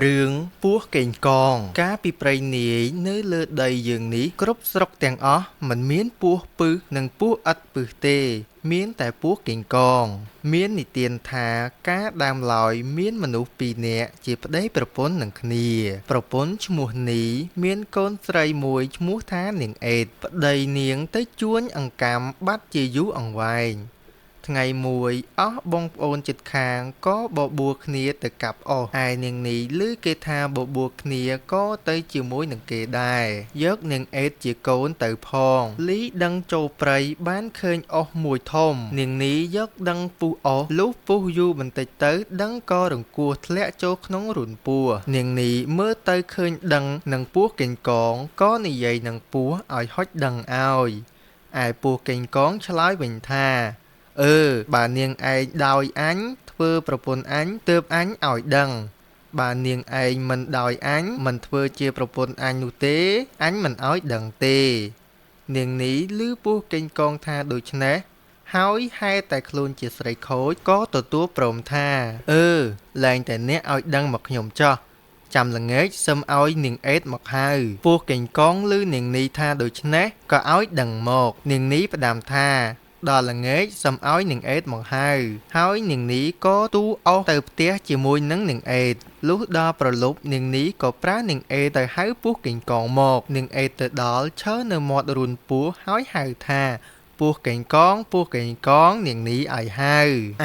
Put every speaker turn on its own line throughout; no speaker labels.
រឿងពស់កេងកងកាលពីព្រៃនាយនៅលើដីយើងនេះគ្រប់ស្រុកទាំងអស់មិនមានពស់ពឹសនិងពស់ឥតពឹសទេមានតែពស់កេងកងមាននិទានថាកាលដើមឡើយមានមនុស្សពីរនាក់ជាប្តីប្រពន្ធនឹងគ្នាប្រពន្ធឈ្មោះនីមានកូនស្រីមួយឈ្មោះថានាងអេតប្តីនាងទៅជួញអង្កាមបាត់ជាយូរអង្វែងថ្ងៃមួយអស់បងប្អូនជិតខាងក៏បបួលគ្នាទៅកាប់អុសឯនាងនេះឮគេថាបបួលគ្នាក៏ទៅជាមួយនឹងគេដែរយកនាងអេតជាកូនទៅផងលីដឹងចូលព្រៃបានឃើញអុសមួយធំនាងនេះយកដឹងពុះអុសលុះពុះយូរបន្តិចទៅដឹងក៏រង្គោះធ្លាក់ចូលក្នុងរូនពស់នាងនេះមើលទៅឃើញដឹងនឹងពស់កេងកងក៏និយាយនឹងពស់ឲ្យហុចដឹងឲ្យឯពស់កេងកងឆ្លើយវិញថាបើនាងឯងដោយអញធ្វើប្រពន្ធអញទើបអញឲ្យដឹងបើនាងឯងមិនដោយអញមិនធ្វើជាប្រពន្ធអញនោះទេអញមិនឲ្យដឹងទេនាងនេះឮពស់កេងកងថាដូច្នេះហើយហេតុតែខ្លួនជាស្រីខូចក៏ទទួលព្រមថាលែងតែអ្នកឲ្យដឹងមកខ្ញុំចោះចាំល្ងាចសឹមឲ្យនាងអេតមកហៅពស់កេងកងឮនាងនេះថាដូច្នេះក៏ឲ្យដឹងមកនាងនេះផ្ដាំថាដល់ល្ងាចសុំឲ្យនាងអេតមកហៅហើយនាងនេះក៏ទូអុសទៅផ្ទះជាមួយនឹងនាងអេតលុះដល់ប្រលប់នាងនេះក៏ប្រើនាងអេតទៅហៅពស់កេងកងមកនាងអេតទៅដល់ឈរនៅមាត់រូនពស់ហើយហៅថាពស់កេងកងពស់កេងកងនាងនេះឲ្យហៅ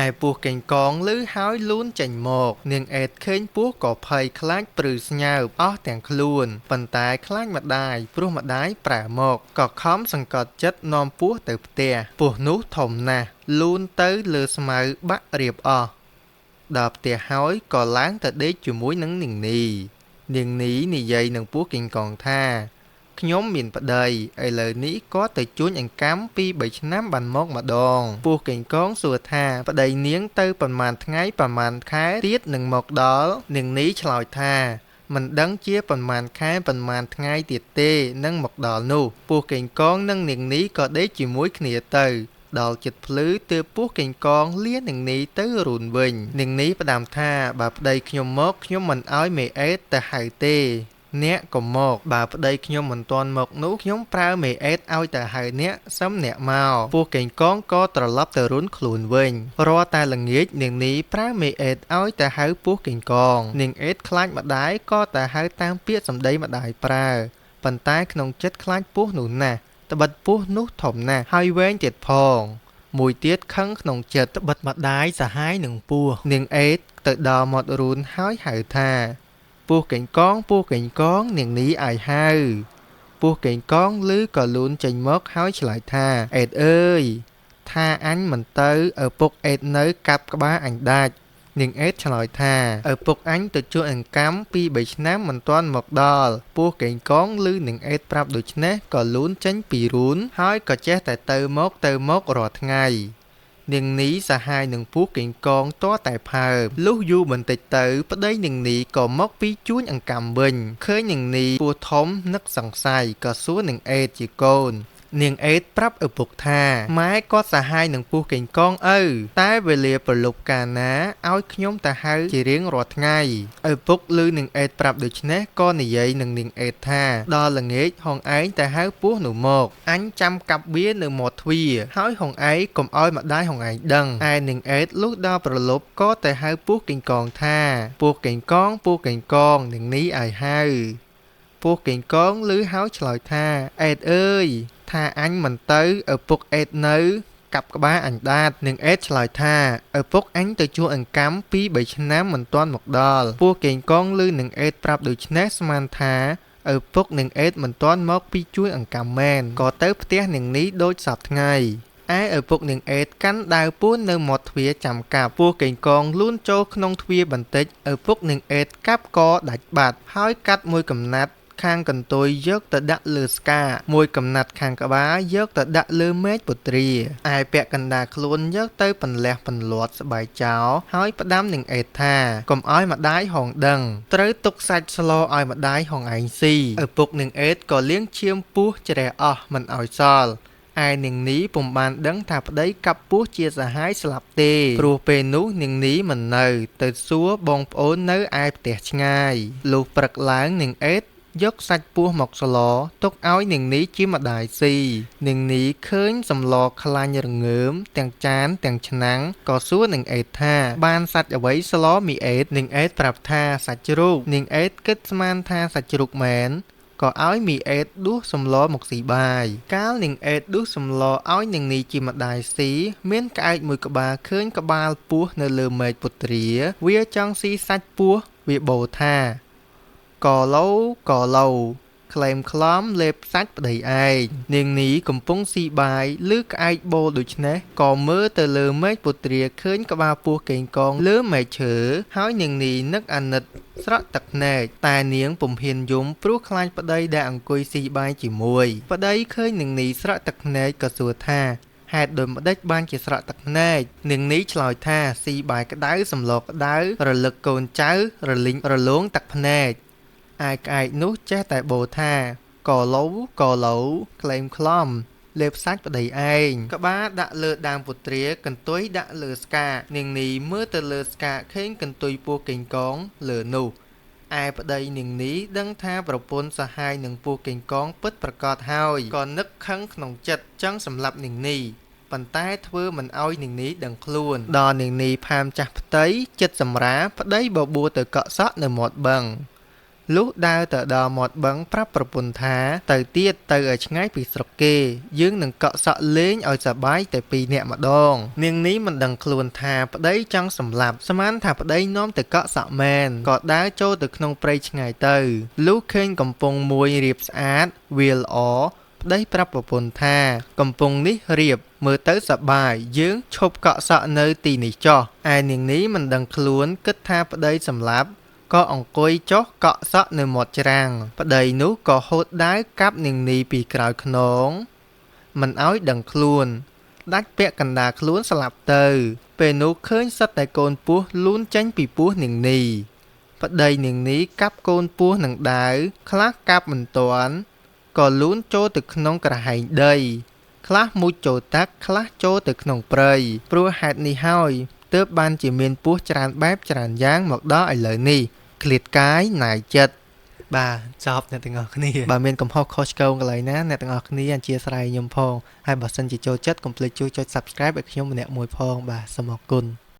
ឯពស់កេងកងឮហើយលូនចេញមកនាងអេតឃើញពស់ក៏ភ័យខ្លាចព្រឺស្ញើបអស់ទាំងខ្លួនប៉ុន្តែខ្លាចម្ដាយព្រោះម្ដាយប្រើមកក៏ខំសង្កត់ចិត្តនាំពស់ទៅផ្ទះពស់នោះធំណាស់លូនទៅលើស្មៅបាក់រៀបអស់ដល់ផ្ទះហើយក៏ឡើងទៅដេកជាមួយនឹងនាងនេះនាងនេះនិយាយនឹងពស់កេងកងថាខ្ញុំមានប្តីឥឡូវនេះគាត់ទៅជួញអង្កាំ2-3ឆ្នាំបានមកម្ដងពស់កេងកងសួរថាប្តីនាងទៅប៉ុន្មានថ្ងៃប៉ុន្មានខែទៀតនឹងមកដល់នាងនេះឆ្លើយថាមិនដឹងជាប៉ុន្មានខែប៉ុន្មានថ្ងៃទៀតទេនឹងមកដល់នោះពស់កេងកងនិងនាងនេះក៏ដេកជាមួយគ្នាទៅដល់ចិត្តភ្លឺទើបពស់កេងកងលានាងនេះទៅរូនវិញនាងនេះផ្ដាំថាបើប្តីខ្ញុំមកខ្ញុំមិនឲ្យមេអេតទៅហៅទេអ្នកក៏មកបើប្តីខ្ញុំមិនទាន់មកនោះខ្ញុំប្រើមេអេតឲ្យទៅហៅអ្នកសឹមអ្នកមកពស់កេងកងក៏ត្រឡប់ទៅរុនខ្លួនវិញរាល់តែល្ងាចនាងនេះប្រើមេអេតឲ្យទៅហៅពស់កេងកងនាងអេតខ្លាចម្ដាយក៏ទៅហៅតាមពាក្យសម្ដីម្ដាយប្រើប៉ុន្តែក្នុងចិត្តខ្លាចពស់នោះណាស់ត្បិតពស់នោះធំណាស់ហើយវែងទៀតផងមួយទៀតខឹងក្នុងចិត្តត្បិតម្ដាយសាហាយនឹងពស់នាងអេតទៅដល់មាត់រូនហើយហៅថាពស់កេងកងពស់កេងកងនាងនេះឲ្យហៅពស់កេងកងឮក៏លូនចេញមកហើយឆ្លើយថាអេតអើយថាអញមិនទៅឪពុកអេតនៅកាប់ក្បាលអញដាច់នាងអេតឆ្លើយថាឪពុកអញទៅជួញអង្កាំ2-3ឆ្នាំមិនទាន់មកដល់ពស់កេងកងឮនាងអេតប្រាប់ដូច្នេះក៏លូនចេញពីរូនហើយក៏ចេះតែទៅមករាល់ថ្ងៃនាងនេះសាហាយនឹងពស់កេងកងទាល់តែផើបលុះយូរបន្តិចទៅប្តីនាងនេះក៏មកពីជួញអង្កាំវិញឃើញនាងនេះពស់ធំនឹកសង្ស័យក៏សួរនាងអេតជាកូននាងអេតប្រាប់ឪពុកថាម៉ែគាត់សាហាយនឹងពស់កេងកងតែវេលាប្រលប់កាលណាឲ្យខ្ញុំទៅហៅជារៀងរាល់ថ្ងៃឪពុកឮនាងអេតប្រាប់ដូច្នេះក៏និយាយនឹងនាងអេតថាដល់ល្ងាចហងឯងទៅហៅពស់នោះមកអញចាំកាប់វានៅមាត់ទ្វារហើយហងឯងកុំឲ្យម្ដាយហងឯងដឹងឯនាងអេតលុះដល់ប្រលប់ក៏ទៅហៅពស់កេងកងថាពស់កេងកងពស់កេងកងនាងនេះឲ្យហៅពស់កេងកងឮហើយឆ្លើយថាអេតអើយថាអញមិនទៅឪពុកអេតនៅកាប់ក្បាលអញដាតនាងអេតឆ្លើយថាឪពុកអញទៅជួញអង្កាំ2-3ឆ្នាំមិនទាន់មកដល់ពស់កេងកងឮនាងអេតប្រាប់ដូច្នេះស្មានថាឪពុកនាងអេតមិនទាន់មកពីជួញអង្កាំមែនក៏ទៅផ្ទះនាងនេះដូចសពថ្ងៃឯឪពុកនាងអេតកាន់ដាវពួននៅមាត់ទ្វារចាំកាប់ពស់កេងកងលូនចូលក្នុងទ្វារបន្តិចឪពុកនាងអេតកាប់កដាច់បាត់ហើយកាត់មួយកំណាត់ខាងកន្ទុយយកទៅដាក់លើស្កាមួយកំណាត់ខាងក្បាលយកទៅដាក់លើមេឃពុត្រាឯពាក់កណ្ដាលខ្លួនយកទៅបន្លះបន្លាត់ស្បែកចោលហើយផ្ដាំនាងអេតថាកុំឲ្យម្ដាយហងដឹងត្រូវទុកសាច់ស្លឲ្យម្ដាយហងឯងស៊ីឪពុកនាងអេតក៏លាងឈាមពស់ជ្រះអស់មិនឲ្យសល់ ឯនាងនីពុំបានដឹងថាប្តីកាប់ពស់ជាសហាយស្លាប់ទេព្រោះពេលនោះនាងនីមិននៅទៅសួរបងប្អូននៅឯផ្ទះឆ្ងាយលុះព្រឹកឡើងនាងអេតយកសាច់ពស់មកស្លទុកឲ្យនាងនីជាម្ដាយស៊ីនាងនីឃើញសម្លខ្លាញ់រងើមទាំងចានទាំងឆ្នាំងក៏សួរនាងអេតថាបានសាច់អ្វីស្លមីអេតនាងអេតប្រាប់ថាសាច់ជ្រូកនាងអេតគិតស្មានថាសាច់ជ្រូកមែនក៏ឲ្យមីអេតដួសសម្លមកស៊ីបាយកាលនាងអេតដួសសម្លឲ្យនាងនីជាម្ដាយស៊ីមានក្អែកមួយក្បាលឃើញក្បាលពស់នៅលើមែកពុត្រាវាចង់ស៊ីសាច់ពស់វាបោលថាកឡូក្លែមខ្លំលេបសាច់ប្តីឯងនាងនីកំពុងស៊ីបាយលឺក្អែកបោលដូច្នេះក៏មើលទៅលើមែកពុត្រាឃើញក្បាលពស់កេងកងលើមែកឈើហើយនាងនីនឹកអាណិតស្រក់ទឹកភ្នែកតែនាងពុំហ៊ានយំព្រោះខ្លាចប្តីដែលអង្គុយស៊ីបាយជាមួយប្តីឃើញនាងនីស្រក់ទឹកភ្នែកក៏សួរថាហេតុដូចម្ដេចបានជាស្រក់ទឹកភ្នែកនាងនីឆ្លើយថាស៊ីបាយក្តៅសម្លក្តៅរលឹកកូនចៅរលីងរលោងទឹកភ្នែកឯក្អែកនោះចេះតែបោលថាកឡូក្លែមខ្លំលេបសាច់ប្តីឯងក្បាលដាក់លើដើមពុត្រាកន្ទុយដាក់លើស្កានាងនីមើលទៅលើស្កាឃើញកន្ទុយពស់កេងកងលើនោះឯប្តីនាងនីដឹងថាប្រពន្ធសហាយនឹងពស់កេងកងពិតប្រាកដហើយក៏នឹកខឹងក្នុងចិត្តចង់សម្លាប់នាងនីប៉ុន្តែធ្វើមិនឲ្យនាងនីដឹងខ្លួនដល់នាងនីផាមចាស់ផ្ទៃចិត្តសម្រាប្តីបបួលទៅកក់សក់នៅមាត់បឹងលុះដើរទៅដល់មាត់បឹងប្រាប់ប្រពន្ធថាទៅទៀតទៅឲ្យឆ្ងាយពីស្រុកគេយើងនឹងកក់សក់លេងឲ្យសប្បាយតែ2នាក់ម្ដងនាងនេះមិនដឹងខ្លួនថាប្តីចង់សម្លាប់ស្មានថាប្តីនាំទៅកក់សក់មែនក៏ដើរចូលទៅក្នុងព្រៃឆ្ងាយទៅលុះឃើញកំពង់មួយរៀបស្អាតវាល្អប្តីប្រាប់ប្រពន្ធថាកំពង់នេះរៀបមើលទៅសប្បាយយើងឈប់កក់សក់នៅទីនេះចុះឯនាងនេះមិនដឹងខ្លួនគិតថាប្តីសម្លាប់ក៏អង្គុយចុះកក់សក់នៅមាត់ច្រាំងប្តីនោះក៏ហូតដាវកាប់នាងនីពីក្រោយខ្នងមិនឲ្យដឹងខ្លួនដាច់ពាក់កណ្ដាលខ្លួនស្លាប់ទៅពេលនោះឃើញសត្វតែកូនពស់លូនចេញពីពោះនាងនីប្តីនាងនីកាប់កូនពស់នឹងដាវខ្លះកាប់មិនទាន់ក៏លូនចូលទៅក្នុងក្រហែងដីខ្លះមុជចូលទឹកខ្លះចូលទៅក្នុងព្រៃព្រោះហេតុនេះហើយទើបបានជាមានពស់ច្រើនបែបច្រើនយ៉ាងមកដល់ឥឡូវនេះឃ្លាតកាយណាយចិត្តបាទចប់អ្នកទាំងអស់គ្នាបើមានកំហុសខុសឆ្គងកន្លែងណាអ្នកទាំងអស់គ្នាអធិស្ឋានខ្ញុំផងហើយបើសិនជាចូលចិត្តកុំភ្លេចជួយចុច Subscribe ឲ្យខ្ញុំម្នាក់មួយផងបាទសូមអរគុណ